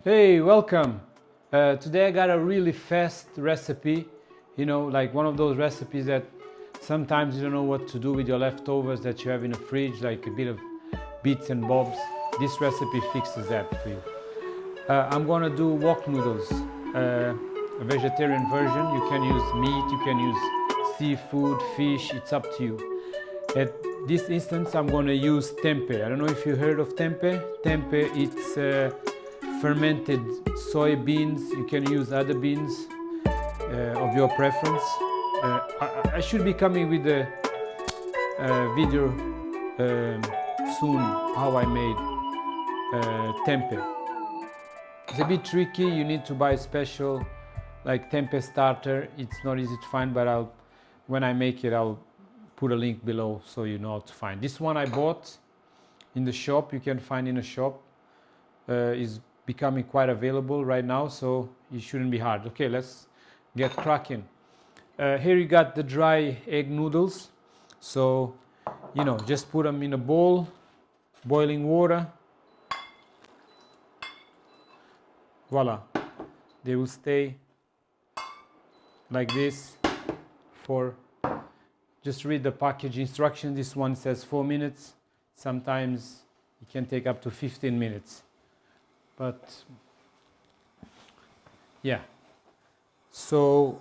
Hey, welcome. Today I got a really fast recipe, like one of those recipes that sometimes you don't know what to do with your leftovers that you have in the fridge, like a bit of bits and bobs. This recipe fixes that for you. I'm gonna do wok noodles, a vegetarian version. You can use meat, you can use seafood, fish, it's up to you. At this instance, I'm gonna use tempeh. I don't know if you heard of tempeh. Tempeh, it's fermented soybeans. You can use other beans of your preference. I should be coming with a video soon how I made tempeh. It's a bit tricky. You need to buy a special like tempeh starter. It's not easy to find, but when I make it, I'll put a link below so you know how to find. This one I bought in the shop. You can find in a shop. Is becoming quite available right now, so it shouldn't be hard. Okay, let's get cracking. Here you got the dry egg noodles. So, just put them in a bowl, boiling water. Voila. They will stay like this for, just read the package instruction. This one says 4 minutes. Sometimes it can take up to 15 minutes. But yeah, so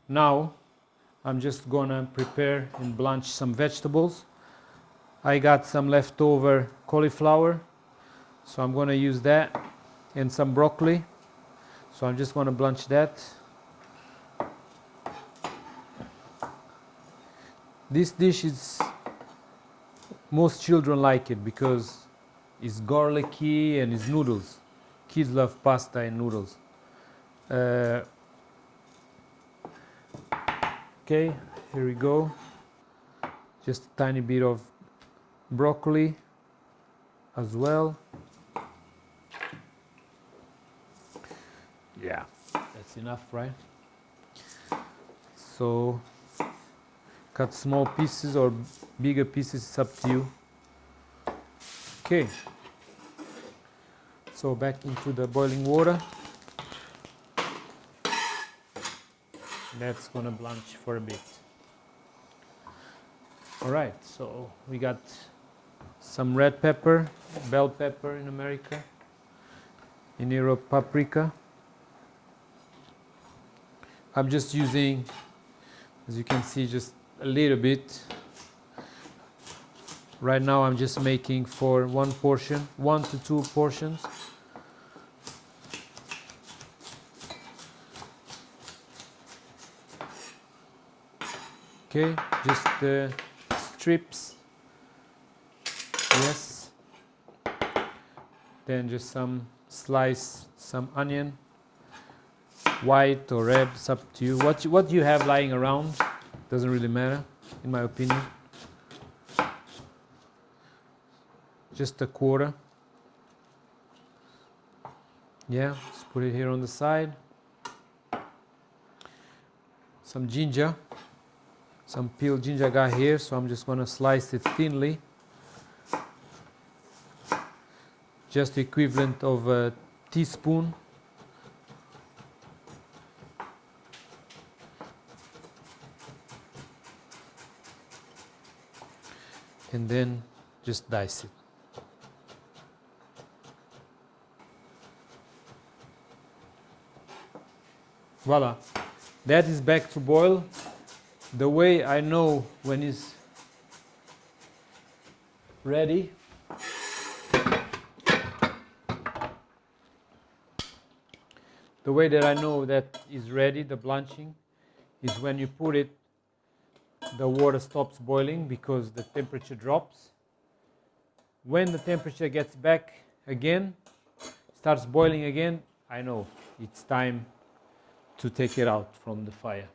now I'm just gonna prepare and blanch some vegetables. I got some leftover cauliflower, so I'm gonna use that, and some broccoli, so I'm just gonna blanch that. This dish is, most children like it because it's garlicky and it's noodles. Kids love pasta and noodles. Okay, here we go. Just a tiny bit of broccoli as well. Yeah, that's enough, right? So cut small pieces or bigger pieces, it's up to you. Okay, so back into the boiling water. That's gonna blanch for a bit. All right, so we got some red pepper, bell pepper in America, in Europe paprika. I'm just using, as you can see, just a little bit. Right now I'm just making for one portion, 1 to 2 portions. Okay, just the strips. Yes. Then just some onion, white or red, it's up to you. What you have lying around doesn't really matter, in my opinion. Just a quarter. Yeah, just put it here on the side. Some ginger, some peeled ginger I got here, so I'm just gonna slice it thinly. Just the equivalent of a teaspoon. And then just dice it. Voila, that is back to boil. The way I know when it's ready, the way that I know that is ready, the blanching, is when you put it, the water stops boiling because the temperature drops. When the temperature gets back again, starts boiling again, I know it's time to take it out from the fire.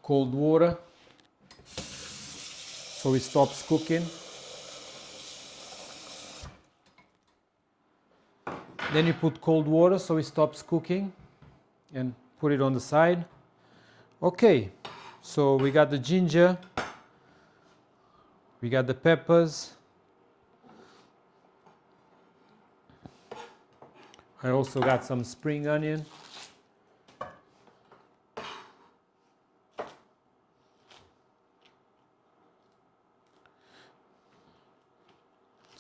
Cold water, so it stops cooking. Then you put cold water so it stops cooking and put it on the side. Okay, so we got the ginger, we got the peppers, I also got some spring onion.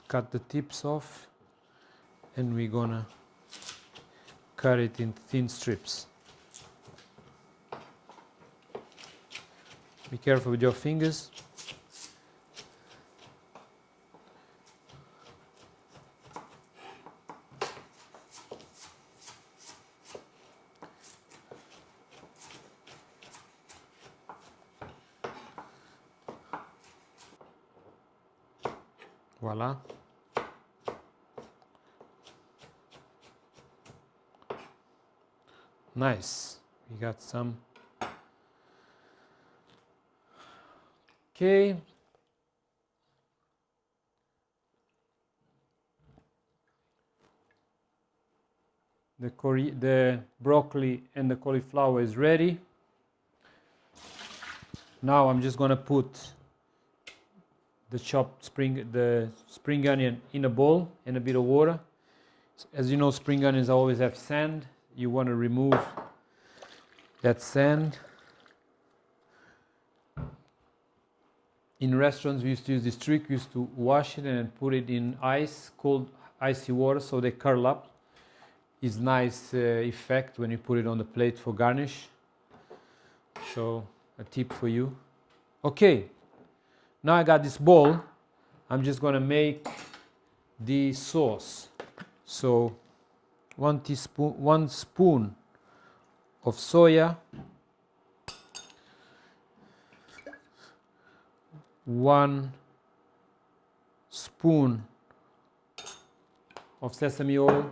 Cut the tips off, and we're gonna cut it in thin strips. Be careful with your fingers. Voila. Nice. We got some. Okay. The broccoli and the cauliflower is ready. Now I'm just gonna put the chopped spring onion in a bowl and a bit of water. As you know, spring onions always have sand. You want to remove that sand. In restaurants, we used to use this trick. We used to wash it and put it in ice, cold icy water, so they curl up. It's nice effect when you put it on the plate for garnish. So a tip for you. Okay, now I got this bowl. I'm just gonna make the sauce. So 1 spoon of soya, 1 spoon of sesame oil,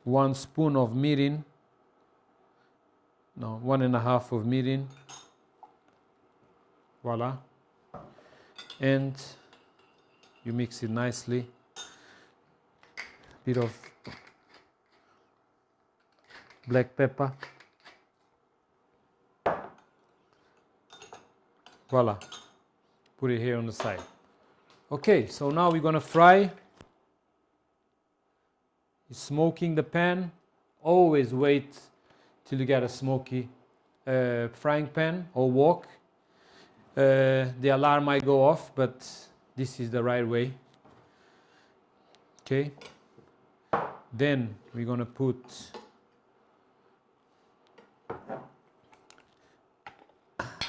1 spoon of mirin, no, 1.5 of mirin, voila, and you mix it nicely. Bit of black pepper, voila, put it here on the side. Okay, so now we're gonna fry. Smoking the pan, always wait till you get a smoky frying pan or wok. The alarm might go off, but this is the right way. Okay, then we're gonna put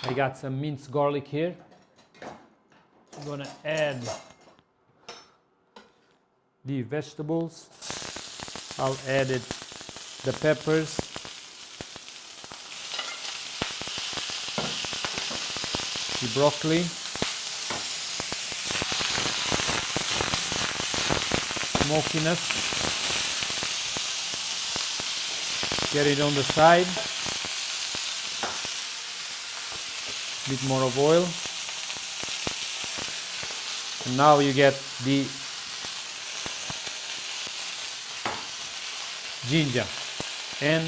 I got some minced garlic here. I'm gonna add the vegetables. I'll add the peppers, the broccoli, smokiness. Get it on the side. Bit more of oil. And now you get the ginger and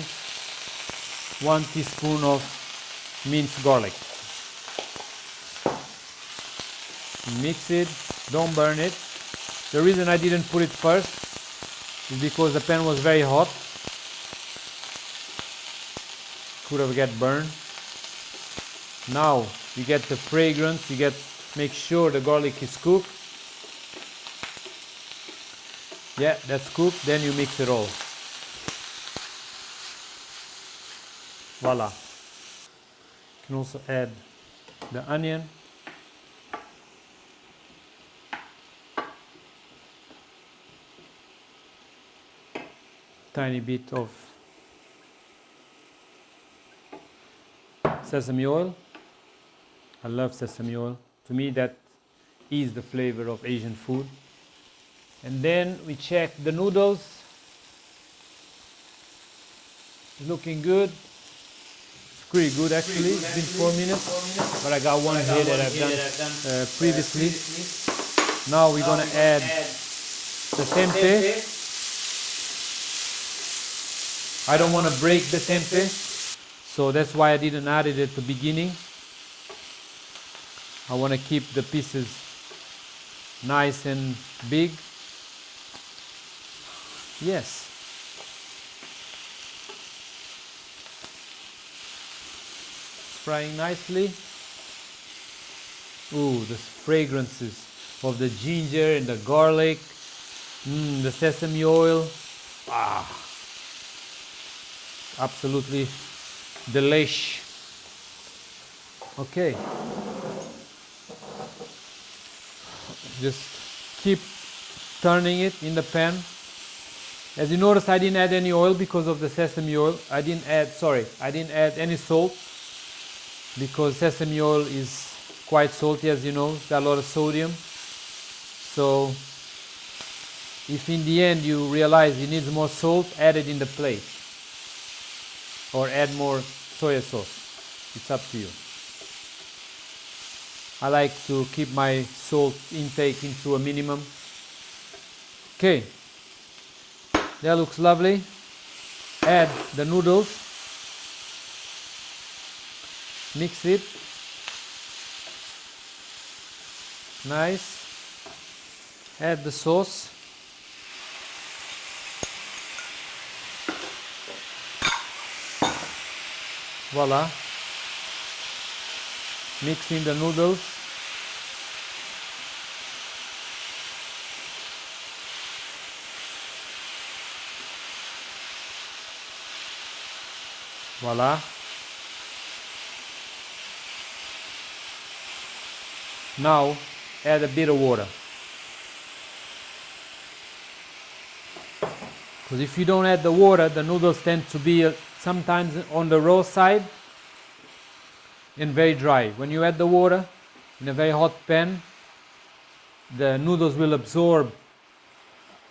1 teaspoon of minced garlic. Mix it, don't burn it. The reason I didn't put it first is because the pan was very hot. Could have get burned. Now you get the fragrance, make sure the garlic is cooked. Yeah, that's cooked, then you mix it all. Voila. You can also add the onion. Tiny bit of sesame oil. I love sesame oil. To me, that is the flavor of Asian food. And then we check the noodles. Looking good. It's pretty good actually. It's been 4 minutes, but I got one here that I've done previously. Now we're gonna add the tempeh. I don't want to break the tempeh, so that's why I didn't add it at the beginning. I want to keep the pieces nice and big. Yes, frying nicely. Ooh, the fragrances of the ginger and the garlic, the sesame oil. Ah, absolutely delish. Okay, just keep turning it in the pan. As you notice, I didn't add any oil because of the sesame oil. I didn't add any salt because sesame oil is quite salty, as you know. It's got a lot of sodium. So if in the end you realize you need more salt, add it in the plate or add more soy sauce. It's up to you. I like to keep my salt intake into a minimum. Okay, that looks lovely. Add the noodles, mix it. Nice. Add the sauce. Voila. Mix in the noodles. Voila. Now add a bit of water. Because if you don't add the water, the noodles tend to be sometimes on the raw side and very dry. When you add the water in a very hot pan, the noodles will absorb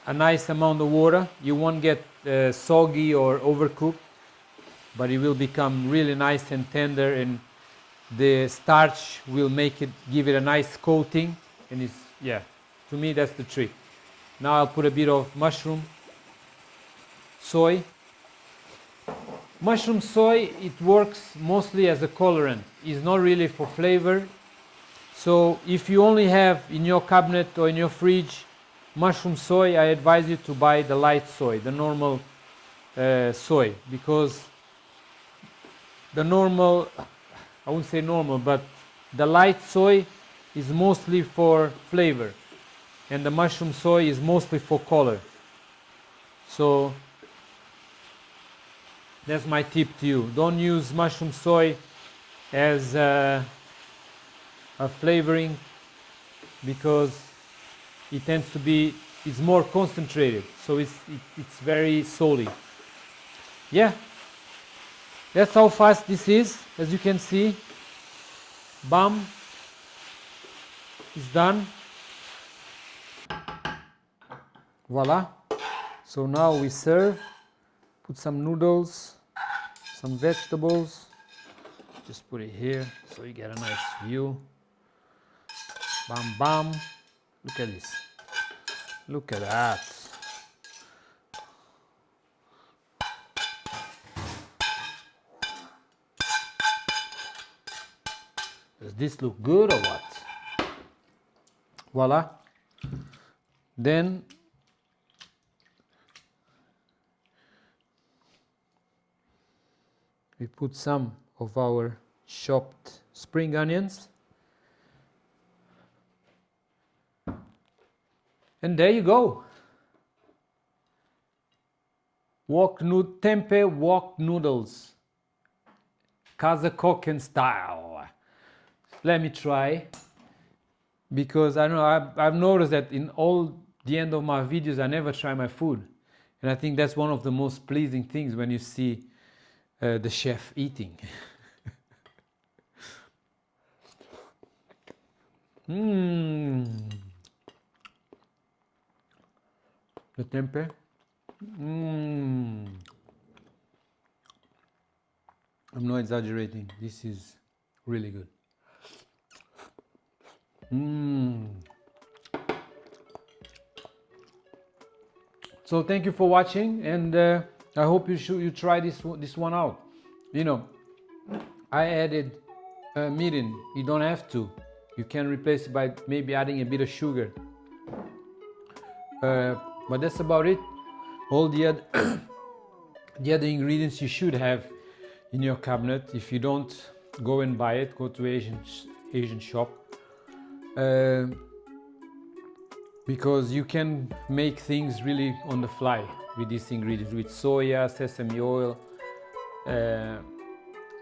a nice amount of water. You won't get soggy or overcooked, but it will become really nice and tender, and the starch will give it a nice coating, and it's, yeah, to me that's the trick. Now I'll put a bit of mushroom soy. Mushroom soy, it works mostly as a colorant. It's not really for flavor. So if you only have in your cabinet or in your fridge mushroom soy, I advise you to buy the light soy, the normal soy, because the normal, I wouldn't say normal, but the light soy is mostly for flavor, and the mushroom soy is mostly for color. So that's my tip to you. Don't use mushroom soy as a flavoring, because it tends to be, it's more concentrated, so it's very salty. Yeah, that's how fast this is. As you can see, bam, it's done. Voila. So now we serve. Put some noodles, some vegetables. Just put it here so you get a nice view. Bam, bam. Look at this. Look at that. Does this look good or what? Voila. Then we put some of our chopped spring onions. And there you go. Tempeh wok noodles. Kazakhstan style. Let me try. Because I know I've noticed that in all the end of my videos I never try my food. And I think that's one of the most pleasing things when you see the chef eating. The tempeh. I'm not exaggerating. This is really good. So thank you for watching, and I hope you try this one out. You know, I added mirin. You don't have to. You can replace it by maybe adding a bit of sugar. But that's about it. All the other ingredients you should have in your cabinet. If you don't, go and buy it. Go to Asian shop, because you can make things really on the fly with these ingredients, with soya, sesame oil.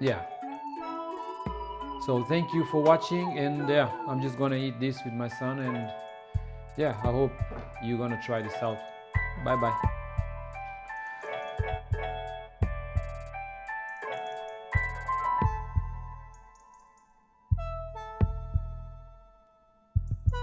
Yeah. So thank you for watching, and yeah, I'm just gonna eat this with my son, and yeah, I hope you're gonna try this out. Bye bye.